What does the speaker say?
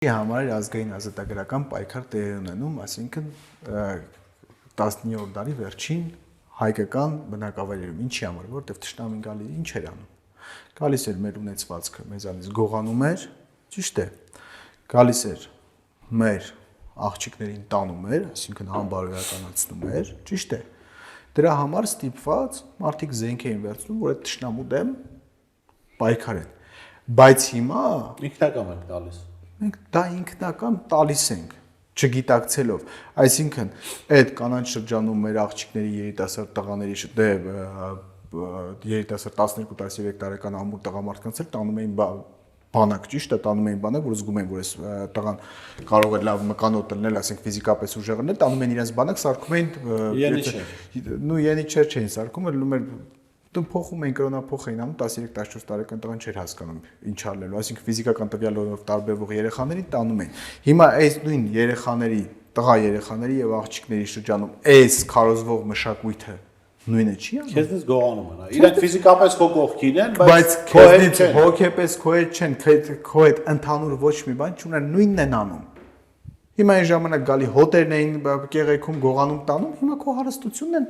Համար ազգային ազատագրական պայքար տեղի ունենում, այսինքն 19-րդ դարի վերջին հայկական բնակավայրերում, ինչի համար, որտեղ թշնամին գալի ինչ էր անում։ Գալիս էր մեր ունեցվածքը, մեզանից գողանում էր, ճիշտ է։ Գալիս էր մեր աղջիկներին տանում էր, այսինքն անբարոյականացնում էր, ճիշտ է։ Դրա համար ստիպված մարդիկ զենք էին վերցնում, որ այդ թշնամու դեմ պայքարեն։ Բայց հիմա ինքնակամ են տալիս։ Մենք դա ինքնական տալիս ենք, չգիտակցելով, այսինքն այդ կանանց շրջանում մեր աղջիկների երիտասարդ տղաների երիտասարդ 12-13 տարեկան ամուր տղամարդկանց էլ տանում էին բանակ, ճիշտ է, տանում էին բանակ, որ զգում են, որ այս տղան կարող է լավ մկանոտ լինել, ասենք ֆիզիկապես ուժեղ լինել, տանում են իրենց բանակ, սարքում էին յենիչեր չէին սարքում, ելնում էր դու փոխում էին կրոնափոխ էին անում 13-14 տարեկան տղան չէր հասկանում ինչ արելու, այսինքն ֆիզիկական տվյալներով տարբերվող երեխաներին տանում էին։ Հիմա այս նույն երեխաների, տղա երեխաների եւ աղջիկների շրջանում այս քարոզվող մշակույթը նույնը չի անում։ Քեզնից գողանում են։ Իրենք ֆիզիկապես քո կողքին են, բայց քեզնից հոգեպես քո հետ չեն, քո հետ ընդհանուր ոչ մի բան չունեն, նույնն են անում։ Հիմա այն ժամանակ գալի հոտերն էին կեղեքում գողանում տանում, հիմա քո հարստությունն են